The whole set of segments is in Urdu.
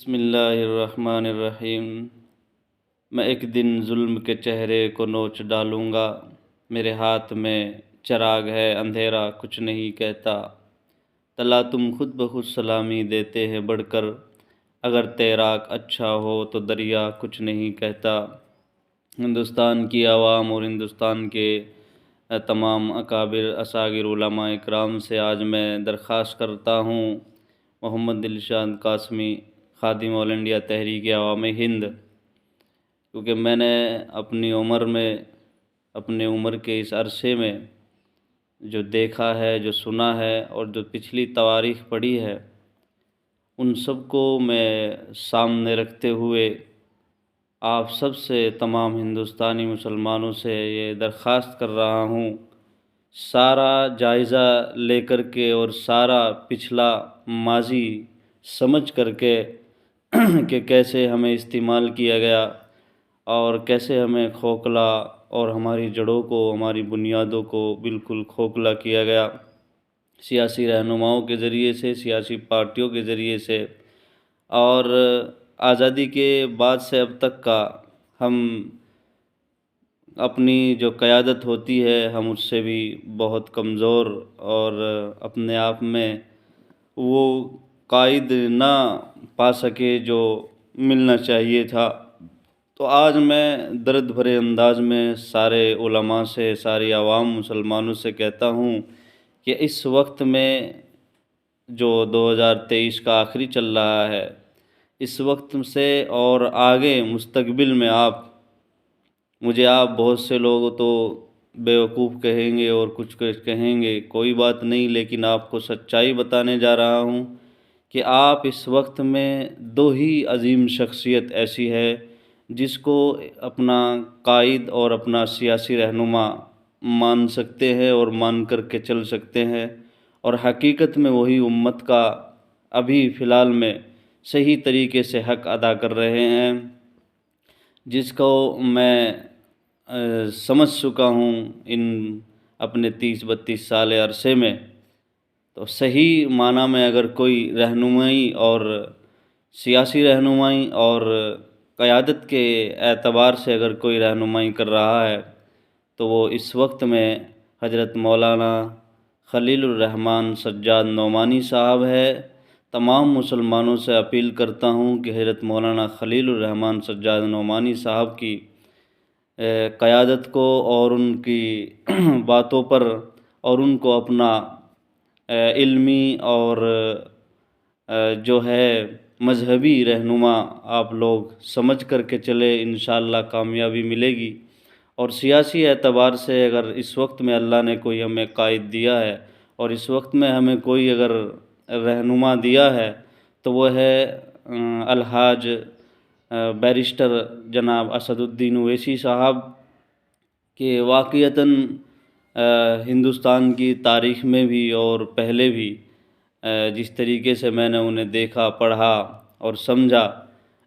بسم اللہ الرحمن الرحیم۔ میں ایک دن ظلم کے چہرے کو نوچ ڈالوں گا، میرے ہاتھ میں چراغ ہے، اندھیرا کچھ نہیں کہتا، تلا تم خود بخود سلامی دیتے ہیں بڑھ کر، اگر تیراک اچھا ہو تو دریا کچھ نہیں کہتا۔ ہندوستان کی عوام اور ہندوستان کے تمام اکابر اصاغر علماء اکرام سے آج میں درخواست کرتا ہوں، محمد دلشاد قاسمی، خادم آل انڈیا تحریک عوام ہند، کیونکہ میں نے اپنی عمر کے اس عرصے میں جو دیکھا ہے، جو سنا ہے اور جو پچھلی تواریخ پڑھی ہے، ان سب کو میں سامنے رکھتے ہوئے آپ سب سے، تمام ہندوستانی مسلمانوں سے یہ درخواست کر رہا ہوں، سارا جائزہ لے کر کے اور سارا پچھلا ماضی سمجھ کر کے کہ کیسے ہمیں استعمال کیا گیا اور کیسے ہمیں کھوکھلا اور ہماری جڑوں کو، ہماری بنیادوں کو بالکل کھوکھلا کیا گیا، سیاسی رہنماؤں کے ذریعے سے، سیاسی پارٹیوں کے ذریعے سے، اور آزادی کے بعد سے اب تک کا ہم اپنی جو قیادت ہوتی ہے، ہم اس سے بھی بہت کمزور اور اپنے آپ میں وہ قائد نہ پا سکے جو ملنا چاہیے تھا۔ تو آج میں درد بھرے انداز میں سارے علماء سے، ساری عوام مسلمانوں سے کہتا ہوں کہ اس وقت میں جو 2023 کا آخری چل رہا ہے، اس وقت سے اور آگے مستقبل میں مجھے بہت سے لوگ تو بیوقوف کہیں گے اور کچھ کہیں گے، کوئی بات نہیں، لیکن آپ کو سچائی بتانے جا رہا ہوں کہ آپ اس وقت میں دو ہی عظیم شخصیت ایسی ہے جس کو اپنا قائد اور اپنا سیاسی رہنما مان سکتے ہیں اور مان کر کے چل سکتے ہیں، اور حقیقت میں وہی امت کا ابھی فی الحال میں صحیح طریقے سے حق ادا کر رہے ہیں، جس کو میں سمجھ چکا ہوں ان اپنے 30-32 سال عرصے میں۔ تو صحیح معنی میں اگر کوئی رہنمائی اور سیاسی رہنمائی اور قیادت کے اعتبار سے اگر کوئی رہنمائی کر رہا ہے تو وہ اس وقت میں حضرت مولانا خلیل الرحمن سجاد نعمانی صاحب ہے۔ تمام مسلمانوں سے اپیل کرتا ہوں کہ حضرت مولانا خلیل الرحمن سجاد نعمانی صاحب کی قیادت کو اور ان کی باتوں پر اور ان کو اپنا علمی اور جو ہے مذہبی رہنما آپ لوگ سمجھ کر کے چلے، انشاءاللہ کامیابی ملے گی۔ اور سیاسی اعتبار سے اگر اس وقت میں اللہ نے کوئی ہمیں قائد دیا ہے اور اس وقت میں ہمیں کوئی اگر رہنما دیا ہے تو وہ ہے الحاج بیرسٹر جناب اسد الدین اویسی صاحب، کہ واقعتاً ہندوستان کی تاریخ میں بھی اور پہلے بھی جس طریقے سے میں نے انہیں دیکھا، پڑھا اور سمجھا،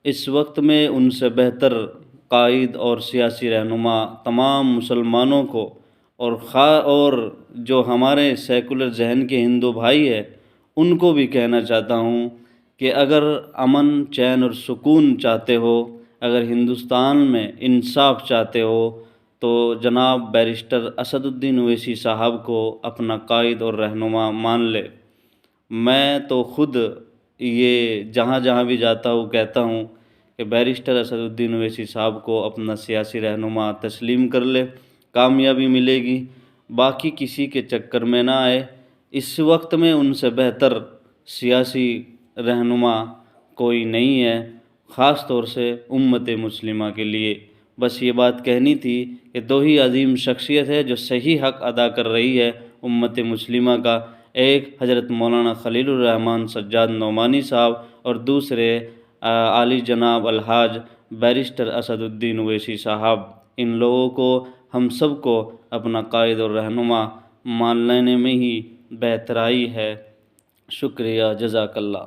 اس وقت میں ان سے بہتر قائد اور سیاسی رہنما تمام مسلمانوں کو اور جو ہمارے سیکولر ذہن کے ہندو بھائی ہیں ان کو بھی کہنا چاہتا ہوں کہ اگر امن، چین اور سکون چاہتے ہو، اگر ہندوستان میں انصاف چاہتے ہو تو جناب بیرسٹر اسد الدین اویسی صاحب کو اپنا قائد اور رہنما مان لے۔ میں تو خود یہ جہاں جہاں بھی جاتا ہوں کہتا ہوں کہ بیرسٹر اسد الدین اویسی صاحب کو اپنا سیاسی رہنما تسلیم کر لے، کامیابی ملے گی، باقی کسی کے چکر میں نہ آئے۔ اس وقت میں ان سے بہتر سیاسی رہنما کوئی نہیں ہے، خاص طور سے امت مسلمہ کے لیے۔ بس یہ بات کہنی تھی کہ دو ہی عظیم شخصیت ہے جو صحیح حق ادا کر رہی ہے امت مسلمہ کا، ایک حضرت مولانا خلیل الرحمن سجاد نعمانی صاحب اور دوسرے عالی جناب الحاج بیرسٹر اسد الدین اویسی صاحب۔ ان لوگوں کو ہم سب کو اپنا قائد اور رہنما مان لینے میں ہی بہترائی ہے۔ شکریہ، جزاک اللہ۔